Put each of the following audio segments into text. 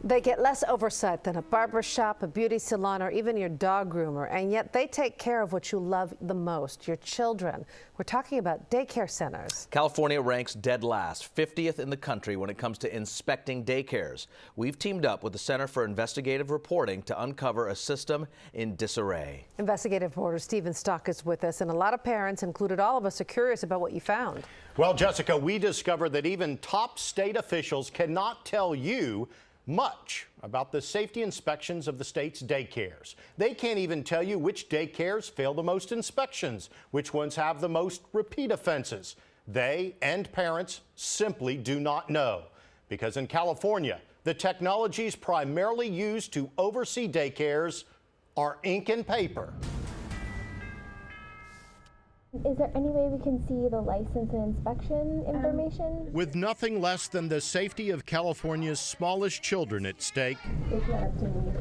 They get less oversight than a barber shop, a beauty salon, or even your dog groomer, and yet they take care of what you love the most, your children. We're talking about daycare centers. California ranks dead last, 50th in the country when it comes to inspecting daycares. We've teamed up with the Center for Investigative Reporting to uncover a system in disarray. Investigative reporter Stephen Stock is with us, and a lot of parents, included all of us, are curious about what you found. Well, Jessica, we discovered that even top state officials cannot tell you much about the safety inspections of the state's daycares. They can't even tell you which daycares fail the most inspections, which ones have the most repeat offenses. They and parents simply do not know, because in California, the technologies primarily used to oversee daycares are ink and paper. Is there any way we can see the license and inspection information? With nothing less than the safety of California's smallest children at stake,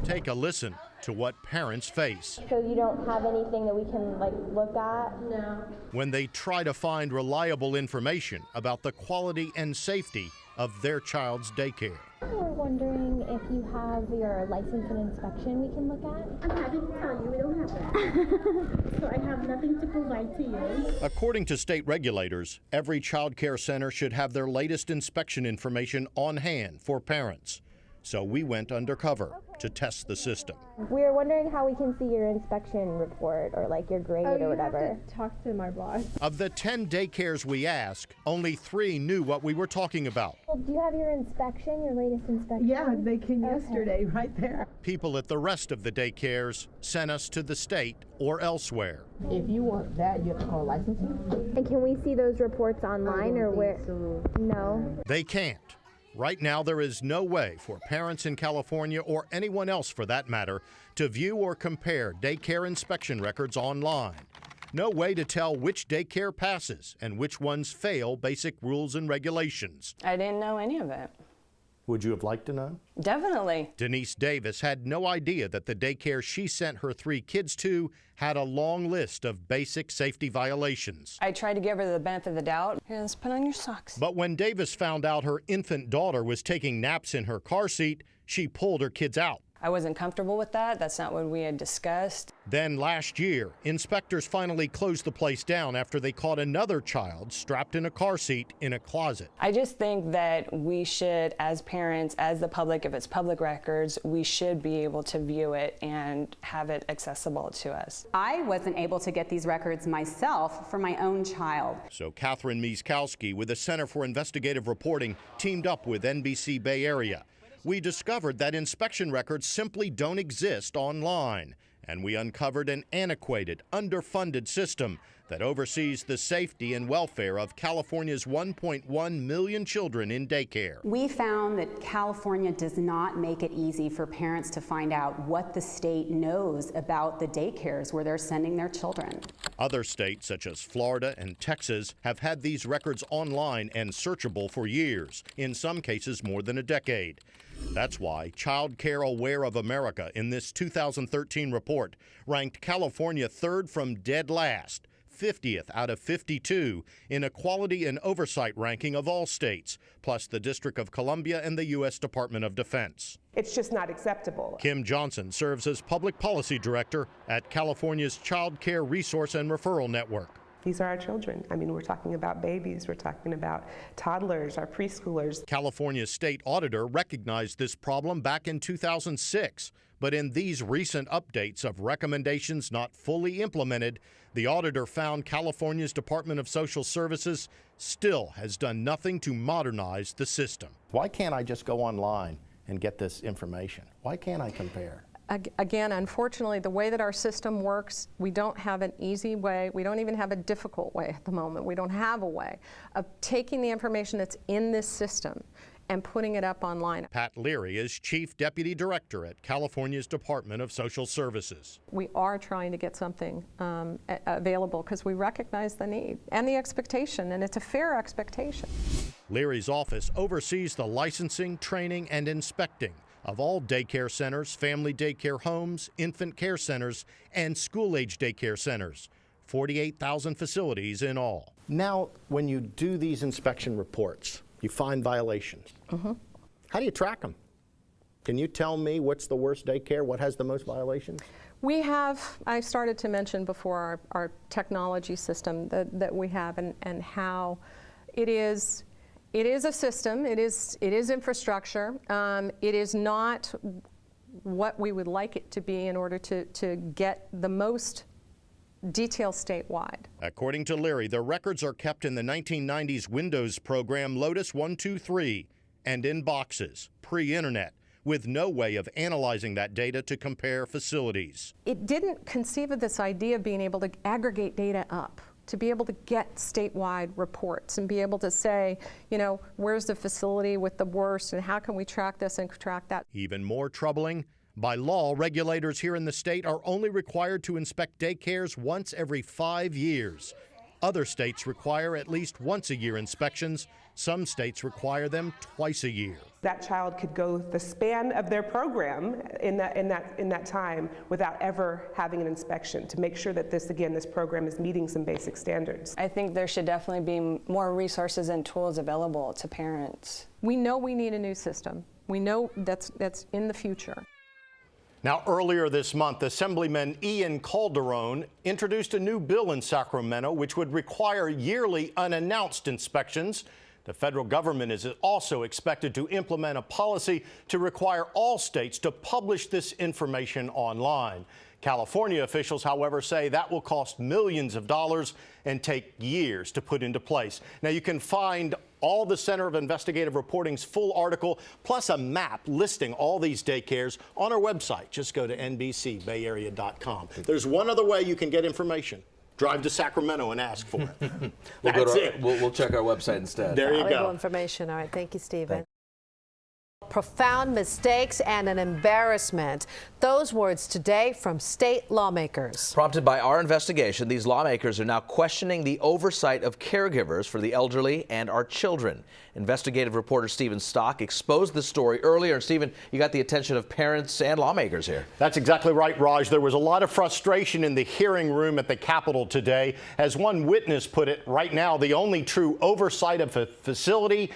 take a listen to what parents face. So you don't have anything that we can look at? No. When they try to find reliable information about the quality and safety of their child's daycare. We're wondering if you have your license and inspection we can look at? I'm happy to tell you we don't have that. So I have nothing to provide to you. According to state regulators, every child care center should have their latest inspection information on hand for parents. So we went undercover to test the system. We're wondering how we can see your inspection report or your grade or whatever. Have to talk to my boss. Of the 10 daycares we asked, only 3 knew what we were talking about. Well, do you have your inspection, your latest inspection? Yeah, they came yesterday right there. People at the rest of the daycares sent us to the state or elsewhere. If you want that, you have to call licensing. And can we see those reports online or where? So. No. They can't. Right now, there is no way for parents in California, or anyone else for that matter, to view or compare daycare inspection records online. No way to tell which daycare passes and which ones fail basic rules and regulations. I didn't know any of it. Would you have liked to know? Definitely. Denise Davis had no idea that the daycare she sent her 3 kids to had a long list of basic safety violations. I tried to give her the benefit of the doubt. Here, let's put on your socks. But when Davis found out her infant daughter was taking naps in her car seat, she pulled her kids out. I wasn't comfortable with that. That's not what we had discussed. Then last year, inspectors finally closed the place down after they caught another child strapped in a car seat in a closet. I just think that we should, as parents, as the public, if it's public records, we should be able to view it and have it accessible to us. I wasn't able to get these records myself for my own child. So Catherine Miskowski with the Center for Investigative Reporting teamed up with NBC Bay Area. We discovered that inspection records simply don't exist online, and we uncovered an antiquated, underfunded system that oversees the safety and welfare of California's 1.1 million children in daycare. We found that California does not make it easy for parents to find out what the state knows about the daycares where they're sending their children. Other states, such as Florida and Texas, have had these records online and searchable for years, in some cases more than a decade. That's why Child Care Aware of America, in this 2013 report, ranked California 3rd from dead last, 50th out of 52 in a quality and oversight ranking of all states, plus the District of Columbia and the U.S. Department of Defense. It's just not acceptable. Kim Johnson serves as Public Policy Director at California's Child Care Resource and Referral Network. These are our children. I mean, we're talking about babies, we're talking about toddlers, our preschoolers. California's state auditor recognized this problem back in 2006, but in these recent updates of recommendations not fully implemented, the auditor found California's Department of Social Services still has done nothing to modernize the system. Why can't I just go online and get this information? Why can't I compare? Again, unfortunately, the way that our system works, we don't have an easy way. We don't even have a difficult way at the moment. We don't have a way of taking the information that's in this system and putting it up online. Pat Leary is Chief Deputy Director at California's Department of Social Services. We are trying to get something available because we recognize the need and the expectation, and it's a fair expectation. Leary's office oversees the licensing, training, and inspecting of all daycare centers, family daycare homes, infant care centers, and school-age daycare centers. 48,000 facilities in all. Now, when you do these inspection reports, you find violations. How do you track them? Can you tell me what's the worst daycare? What has the most violations? We have, I started to mention before, our technology system that we have, and how it is a system, it is infrastructure. It is not what we would like it to be in order to get the most detail statewide. According to Leary, the records are kept in the 1990s Windows program Lotus 123 and in boxes, pre-internet, with no way of analyzing that data to compare facilities. It didn't conceive of this idea of being able to aggregate data up, to be able to get statewide reports and be able to say, you know, where's the facility with the worst and how can we track this and track that. Even more troubling, by law, regulators here in the state are only required to inspect daycares once every 5 years. Other states require at least once a year inspections. Some states require them twice a year. That child could go the span of their program in that time without ever having an inspection to make sure that this program is meeting some basic standards. I think there should definitely be more resources and tools available to parents. We know we need a new system. We know that's in the future. Now, earlier this month, Assemblyman Ian Calderon introduced a new bill in Sacramento which would require yearly unannounced inspections. The federal government is also expected to implement a policy to require all states to publish this information online. California officials, however, say that will cost millions of dollars and take years to put into place. Now, you can find all the Center of Investigative Reporting's full article, plus a map listing all these daycares on our website. Just go to NBCBayArea.com. There's one other way you can get information. Drive to Sacramento and ask for it. We'll check our website instead. There you Valuable go. information. All right. Thank you, Stephen. Profound mistakes and an embarrassment. Those words today from state lawmakers. Prompted by our investigation, these lawmakers are now questioning the oversight of caregivers for the elderly and our children. Investigative reporter Stephen Stock exposed the story earlier. And Stephen, you got the attention of parents and lawmakers here. That's exactly right, Raj. There was a lot of frustration in the hearing room at the Capitol today. As one witness put it, right now, the only true oversight of a facility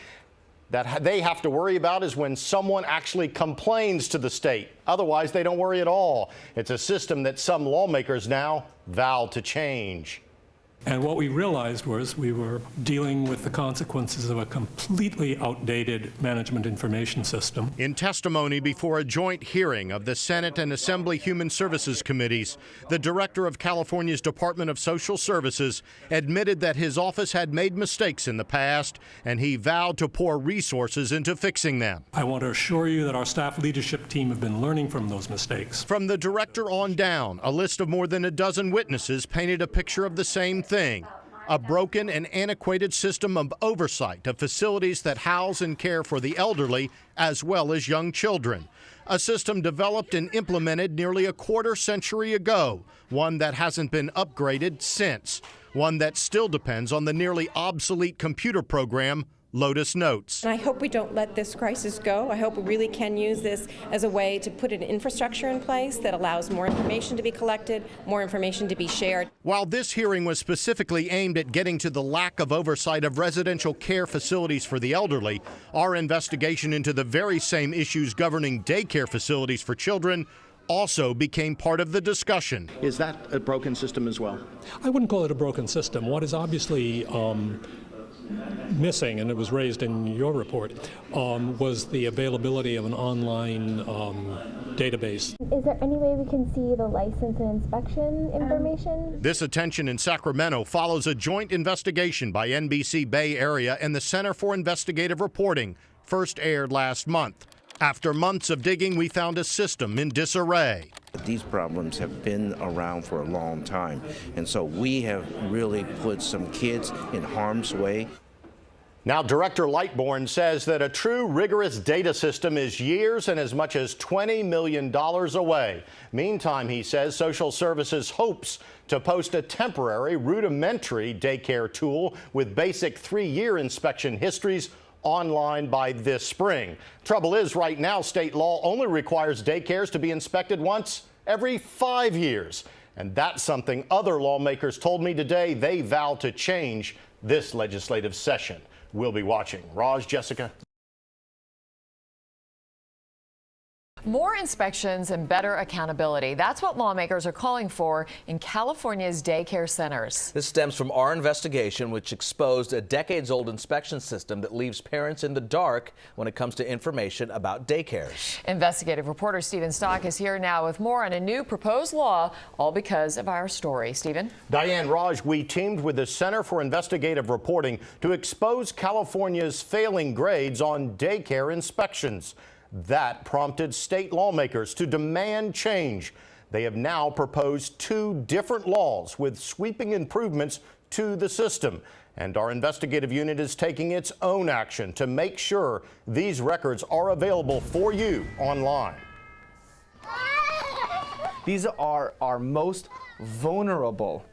that they have to worry about is when someone actually complains to the state. Otherwise, they don't worry at all. It's a system that some lawmakers now vow to change. And what we realized was we were dealing with the consequences of a completely outdated management information system. In testimony before a joint hearing of the Senate and Assembly Human Services Committees, the director of California's Department of Social Services admitted that his office had made mistakes in the past, and he vowed to pour resources into fixing them. I want to assure you that our staff leadership team have been learning from those mistakes. From the director on down, a list of more than a dozen witnesses painted a picture of the same thing. A broken and antiquated system of oversight of facilities that house and care for the elderly as well as young children. A system developed and implemented nearly a quarter century ago, one that hasn't been upgraded since, one that still depends on the nearly obsolete computer program Lotus Notes. And I hope we don't let this crisis go. I hope we really can use this as a way to put an infrastructure in place that allows more information to be collected, more information to be shared. While this hearing was specifically aimed at getting to the lack of oversight of residential care facilities for the elderly, our investigation into the very same issues governing daycare facilities for children also became part of the discussion. Is that a broken system as well? I wouldn't call it a broken system. What is obviously missing, and it was raised in your report, was the availability of an online database. Is there any way we can see the license and inspection information? This attention in Sacramento follows a joint investigation by NBC Bay Area and the Center for Investigative Reporting, first aired last month. After months of digging, we found a system in disarray. These problems have been around for a long time, and so we have really put some kids in harm's way. Now, Director Lightbourne says that a true rigorous data system is years and as much as $20 million away. Meantime, he says Social Services hopes to post a temporary, rudimentary daycare tool with basic 3-year inspection histories online by this spring. Trouble is, right now, state law only requires daycares to be inspected once every 5 years. And that's something other lawmakers told me today they vow to change this legislative session. We'll be watching. Raj, Jessica. More inspections and better accountability. That's what lawmakers are calling for in California's daycare centers. This stems from our investigation, which exposed a decades-old inspection system that leaves parents in the dark when it comes to information about daycares. Investigative reporter Stephen Stock is here now with more on a new proposed law, all because of our story. Stephen? Diane, Raj, we teamed with the Center for Investigative Reporting to expose California's failing grades on daycare inspections. That prompted state lawmakers to demand change. They have now proposed 2 different laws with sweeping improvements to the system. And our investigative unit is taking its own action to make sure these records are available for you online. These are our most vulnerable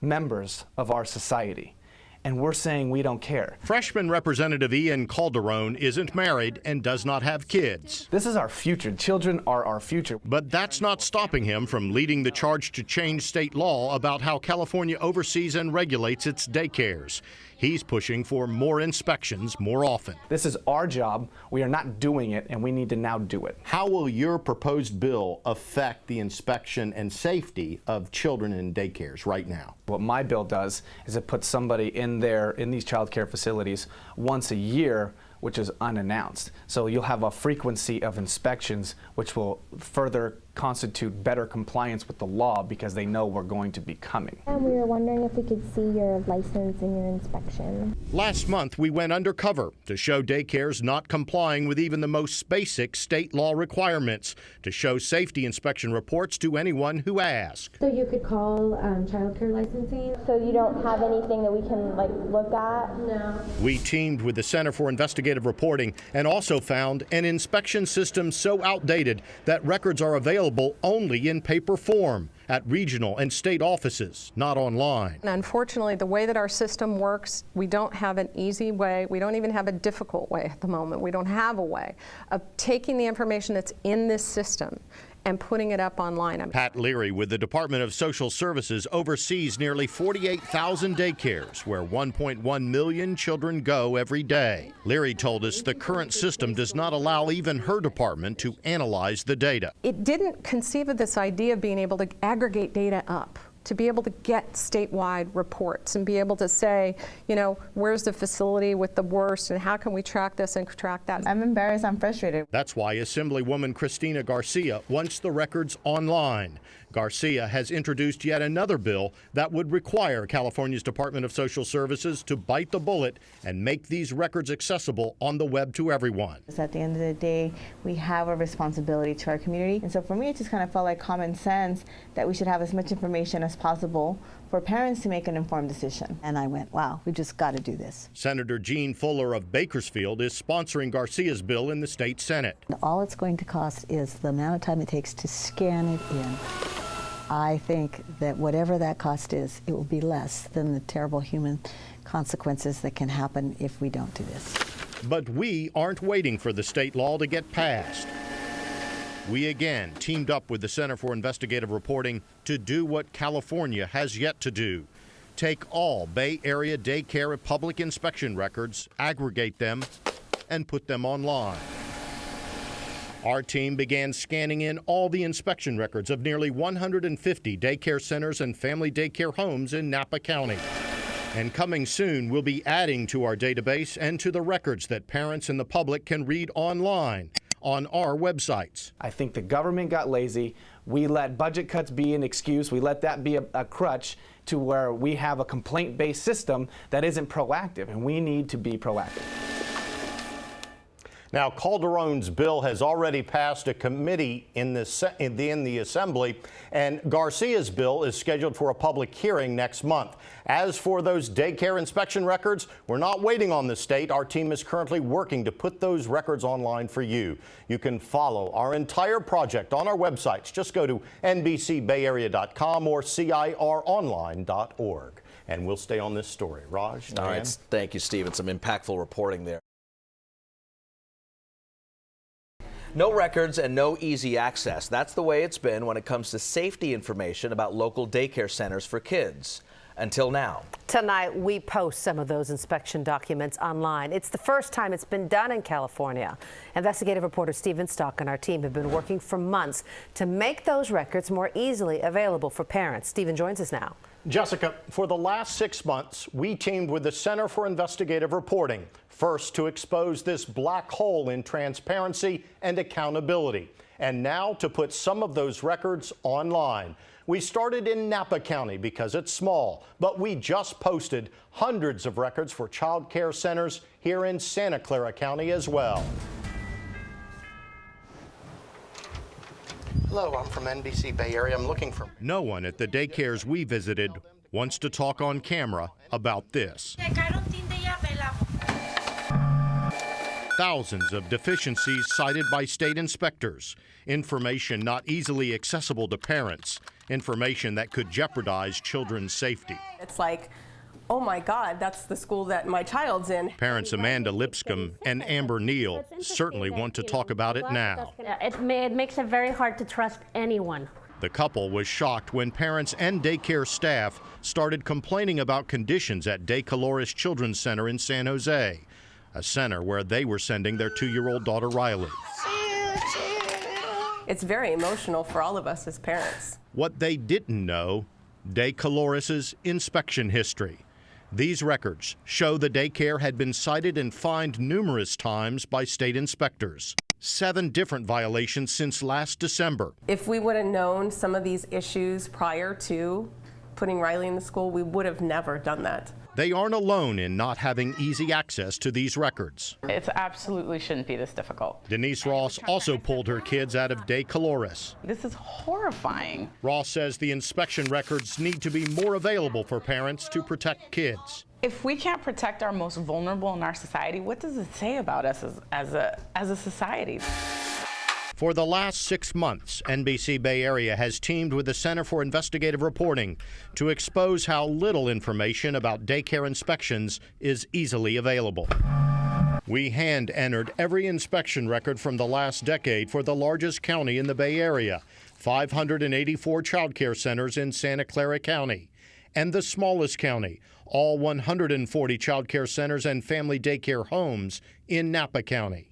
members of our society. And we're saying we don't care. Freshman Representative Ian Calderon isn't married and does not have kids. This is our future. Children are our future. But that's not stopping him from leading the charge to change state law about how California oversees and regulates its daycares. He's pushing for more inspections more often. This is our job. We are not doing it, and we need to now do it. How will your proposed bill affect the inspection and safety of children in daycares right now? What my bill does is it puts somebody in these child care facilities once a year, which is unannounced. So you'll have a frequency of inspections which will further constitute better compliance with the law because they know we're going to be coming. And we were wondering if we could see your license and your inspection. Last month, we went undercover to show daycares not complying with even the most basic state law requirements, to show safety inspection reports to anyone who asked. So you could call child care licensing? So you don't have anything that we can look at? No. We teamed with the Center for Investigative Reporting and also found an inspection system so outdated that records are available only in paper form at regional and state offices, not online. And unfortunately, the way that our system works, we don't have an easy way, we don't even have a difficult way at the moment. We don't have a way of taking the information that's in this system and putting it up online. Pat Leary with the Department of Social Services oversees nearly 48,000 daycares where 1.1 million children go every day. Leary told us the current system does not allow even her department to analyze the data. It didn't conceive of this idea of being able to aggregate data up, to be able to get statewide reports and be able to say, you know, where's the facility with the worst and how can we track this and track that. I'm embarrassed, I'm frustrated. That's why Assemblywoman Cristina Garcia wants the records online. Garcia has introduced yet another bill that would require California's Department of Social Services to bite the bullet and make these records accessible on the web to everyone. At the end of the day, we have a responsibility to our community. And so for me, it just kind of felt like common sense that we should have as much information as possible for parents to make an informed decision. And I went, wow, we just got to do this. Senator Jean Fuller of Bakersfield is sponsoring Garcia's bill in the state Senate. All it's going to cost is the amount of time it takes to scan it in. I think that whatever that cost is, it will be less than the terrible human consequences that can happen if we don't do this. But we aren't waiting for the state law to get passed. We again teamed up with the Center for Investigative Reporting to do what California has yet to do. Take all Bay Area daycare public inspection records, aggregate them, and put them online. Our team began scanning in all the inspection records of nearly 150 daycare centers and family daycare homes in Napa County. And coming soon, we'll be adding to our database and to the records that parents and the public can read online on our websites. I think the government got lazy. We let budget cuts be an excuse. We let that be a crutch to where we have a complaint-based system that isn't proactive, and we need to be proactive. Now, Calderon's bill has already passed a committee in the Assembly, and Garcia's bill is scheduled for a public hearing next month. As for those daycare inspection records, we're not waiting on the state. Our team is currently working to put those records online for you. You can follow our entire project on our websites. Just go to NBCBayArea.com or CIROnline.org. And we'll stay on this story. Raj, Diane? All right, thank you, Stephen. Some impactful reporting there. No records and no easy access. That's the way it's been when it comes to safety information about local daycare centers for kids. until now. Tonight, we post some of those inspection documents online. It's the first time it's been done in California. Investigative reporter Stephen Stock and our team have been working for months to make those records more easily available for parents. Stephen joins us now. Jessica, for the last 6 months, we teamed with the Center for Investigative Reporting, first to expose this black hole in transparency and accountability, and now to put some of those records online. We started in Napa County because it's small, but we just posted hundreds of records for child care centers here in Santa Clara County as well. Hello, I'm from NBC Bay Area. I'm looking for... No one at the daycares we visited wants to talk on camera about this. Thousands of deficiencies cited by state inspectors, information not easily accessible to parents, information that could jeopardize children's safety. It's like, oh my God, that's the school that my child's in. Parents Amanda Lipscomb and Amber Neal certainly want to talk about it now. It makes it very hard to trust anyone. The couple was shocked when parents and daycare staff started complaining about conditions at De Colores Children's Center in San Jose, a center where they were sending their 2-year-old daughter Riley. It's very emotional for all of us as parents. What they didn't know, De Colores' inspection history. These records show the daycare had been cited and fined numerous times by state inspectors. 7 different violations since last December. If we would have known some of these issues prior to putting Riley in the school, we would have never done that. They aren't alone in not having easy access to these records. It absolutely shouldn't be this difficult. Denise Ross also pulled her kids out of De Colores. This is horrifying. Ross says the inspection records need to be more available for parents to protect kids. If we can't protect our most vulnerable in our society, what does it say about us as a society? For the last 6 months, NBC Bay Area has teamed with the Center for Investigative Reporting to expose how little information about daycare inspections is easily available. We hand-entered every inspection record from the last decade for the largest county in the Bay Area, 584 child care centers in Santa Clara County, and the smallest county, all 140 child care centers and family daycare homes in Napa County.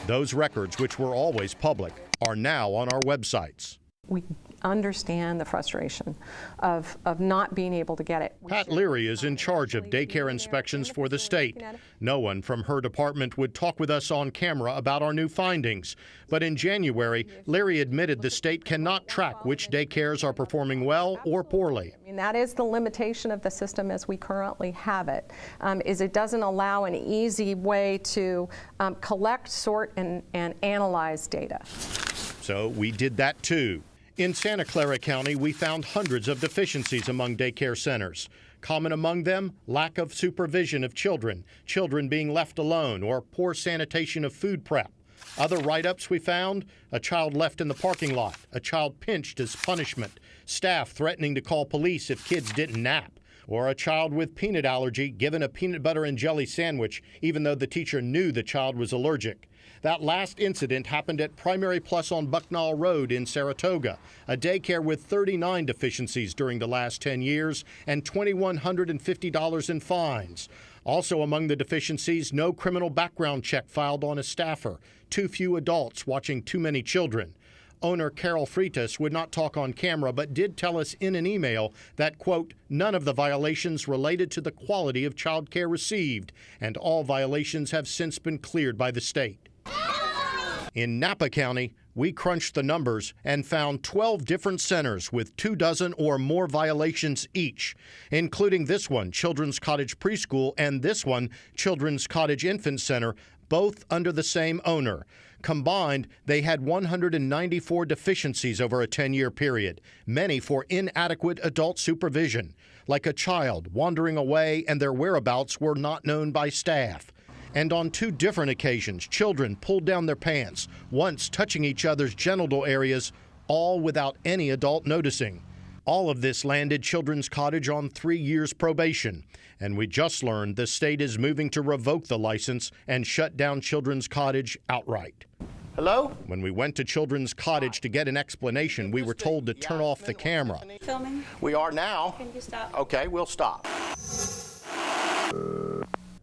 Those records, which were always public, are now on our websites. We understand the frustration of not being able to get it. Pat Leary is in charge of daycare inspections for the state. No one from her department would talk with us on camera about our new findings. But in January, Leary admitted the state cannot track which daycares are performing well or poorly. I mean, that is the limitation of the system as we currently have it, is it doesn't allow an easy way to collect, sort, and analyze data. So we did that too. In Santa Clara County, we found hundreds of deficiencies among daycare centers. Common among them, lack of supervision of children, children being left alone, or poor sanitation of food prep. Other write-ups we found, a child left in the parking lot, a child pinched as punishment, staff threatening to call police if kids didn't nap, or a child with peanut allergy given a peanut butter and jelly sandwich even though the teacher knew the child was allergic. That last incident happened at Primary Plus on Bucknell Road in Saratoga, a daycare with 39 deficiencies during the last 10 years and $2,150 in fines. Also among the deficiencies, no criminal background check filed on a staffer, too few adults watching too many children. Owner Carol Freitas would not talk on camera, but did tell us in an email that, quote, none of the violations related to the quality of child care received, and all violations have since been cleared by the state. In Napa County, we crunched the numbers and found 12 different centers with 24 or more violations each, including this one, Children's Cottage Preschool, and this one, Children's Cottage Infant Center, both under the same owner. Combined, they had 194 deficiencies over a 10-year period, many for inadequate adult supervision, like a child wandering away and their whereabouts were not known by staff. And on 2 different occasions, children pulled down their pants, once touching each other's genital areas, all without any adult noticing. All of this landed Children's Cottage on 3 years probation. And we just learned the state is moving to revoke the license and shut down Children's Cottage outright. Hello? When we went to Children's Cottage to get an explanation, we were told to turn off the camera. Filming? We are now. Can you stop? Okay, we'll stop.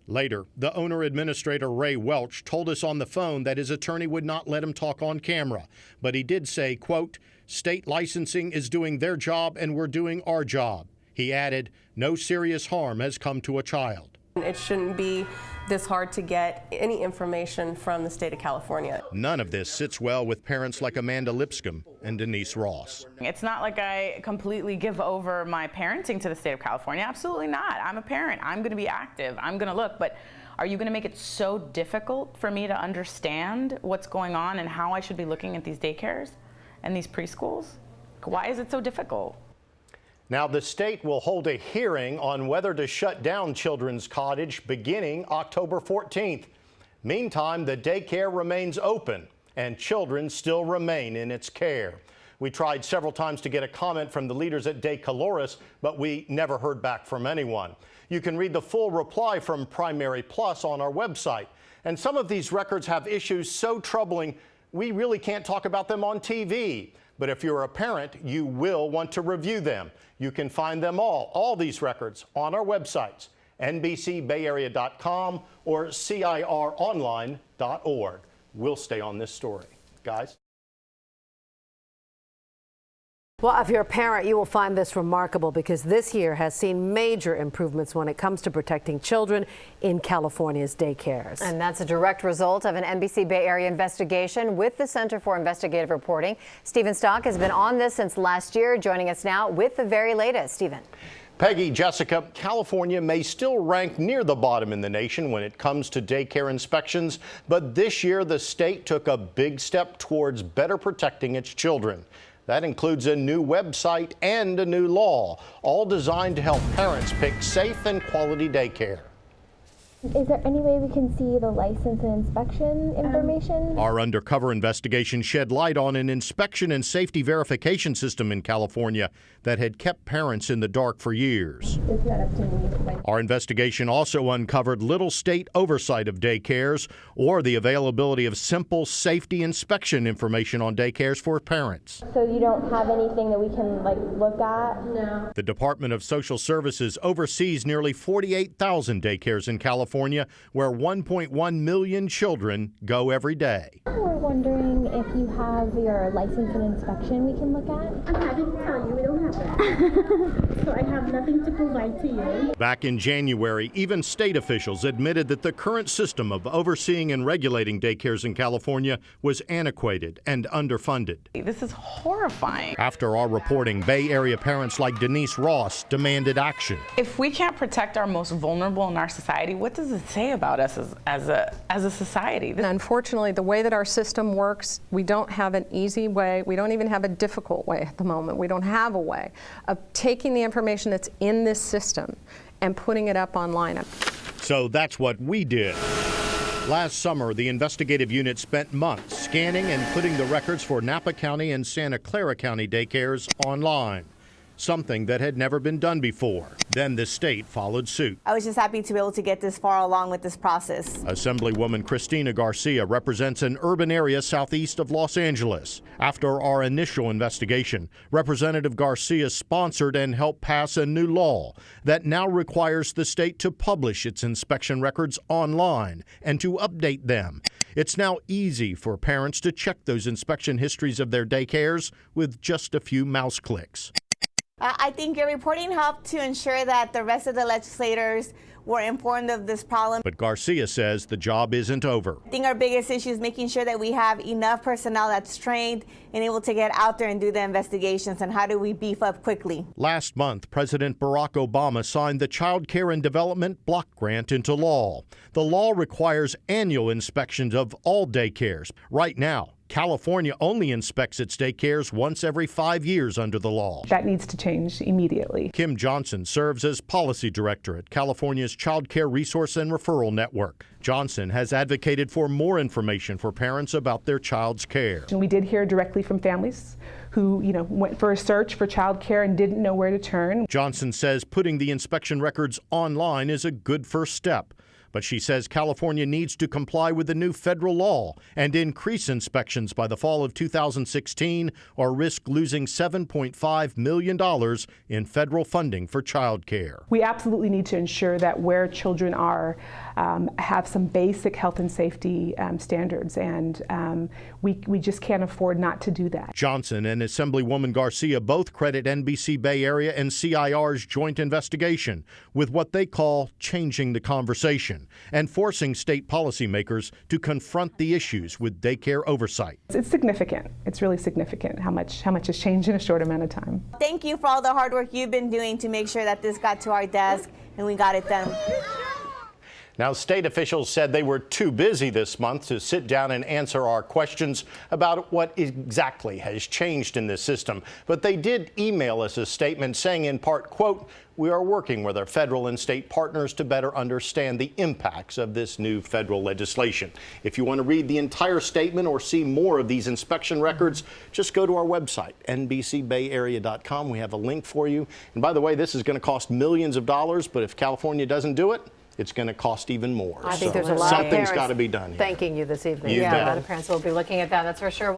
Later, the owner-administrator Ray Welch told us on the phone that his attorney would not let him talk on camera. But he did say, quote, "State licensing is doing their job and we're doing our job." He added, "No serious harm has come to a child." It shouldn't be this hard to get any information from the state of California. None of this sits well with parents like Amanda Lipscomb and Denise Ross. It's not like I completely give over my parenting to the state of California. Absolutely not. I'm a parent. I'm going to be active. I'm going to look. But are you going to make it so difficult for me to understand what's going on and how I should be looking at these daycares and these preschools? Why is it so difficult? Now, the state will hold a hearing on whether to shut down Children's Cottage beginning October 14th. Meantime, the daycare remains open and children still remain in its care. We tried several times to get a comment from the leaders at Day Caloris, but we never heard back from anyone. You can read the full reply from Primary Plus on our website. And some of these records have issues so troubling, we really can't talk about them on TV. But if you're a parent, you will want to review them. You can find them all these records, on our websites, NBCBayArea.com or CIROnline.org. We'll stay on this story. Guys? Well, if you're a parent, you will find this remarkable because this year has seen major improvements when it comes to protecting children in California's daycares. And that's a direct result of an NBC Bay Area investigation with the Center for Investigative Reporting. Stephen Stock has been on this since last year, joining us now with the very latest. Stephen. Peggy, Jessica, California may still rank near the bottom in the nation when it comes to daycare inspections, but this year the state took a big step towards better protecting its children. That includes a new website and a new law, all designed to help parents pick safe and quality daycare. Is there any way we can see the license and inspection information? Our undercover investigation shed light on an inspection and safety verification system in California that had kept parents in the dark for years. It's not up to me. Our investigation also uncovered little state oversight of daycares or the availability of simple safety inspection information on daycares for parents. So you don't have anything that we can look at? No. The Department of Social Services oversees nearly 48,000 daycares in California, where 1.1 million children go every day. We're wondering if you have your license and inspection we can look at? I'm happy to tell you we don't have that. So I have nothing to provide to you. Back in January, even state officials admitted that the current system of overseeing and regulating daycares in California was antiquated and underfunded. This is horrifying. After our reporting, Bay Area parents like Denise Ross demanded action. If we can't protect our most vulnerable in our society, what does it say about us as a society? And unfortunately, the way that our system works, we don't have an easy way. We don't even have a difficult way at the moment. We don't have a way of taking the information that's in this system and putting it up online. So that's what we did. Last summer, the investigative unit spent months scanning and putting the records for Napa County and Santa Clara County daycares online, something that had never been done before. Then the state followed suit. I was just happy to be able to get this far along with this process. Assemblywoman Christina Garcia represents an urban area southeast of Los Angeles. After our initial investigation, Representative Garcia sponsored and helped pass a new law that now requires the state to publish its inspection records online and to update them. It's now easy for parents to check those inspection histories of their daycares with just a few mouse clicks. I think your reporting helped to ensure that the rest of the legislators were informed of this problem. But Garcia says the job isn't over. I think our biggest issue is making sure that we have enough personnel that's trained and able to get out there and do the investigations, and how do we beef up quickly. Last month, President Barack Obama signed the Child Care and Development Block Grant into law. The law requires annual inspections of all daycares. Right now, California only inspects its daycares once every 5 years under the law. That needs to change immediately. Kim Johnson serves as policy director at California's Child Care Resource and Referral Network. Johnson has advocated for more information for parents about their child's care. And we did hear directly from families who, went for a search for child care and didn't know where to turn. Johnson says putting the inspection records online is a good first step. But she says California needs to comply with the new federal law and increase inspections by the fall of 2016 or risk losing $7.5 million in federal funding for child care. We absolutely need to ensure that where children are have some basic health and safety standards, and we just can't afford not to do that. Johnson and Assemblywoman Garcia both credit NBC Bay Area and CIR's joint investigation with what they call changing the conversation and forcing state policymakers to confront the issues with daycare oversight. It's significant. It's really significant how much has changed in a short amount of time. Thank you for all the hard work you've been doing to make sure that this got to our desk and we got it done. Now, state officials said they were too busy this month to sit down and answer our questions about what exactly has changed in this system. But they did email us a statement saying in part, quote, "We are working with our federal and state partners to better understand the impacts of this new federal legislation." If you want to read the entire statement or see more of these inspection records, just go to our website, NBCBayArea.com. We have a link for you. And by the way, this is going to cost millions of dollars, but if California doesn't do it, it's going to cost even more. I think there's a lot of something's got to be done here. Thanking you this evening. You bet. A lot of parents will be looking at that, that's for sure.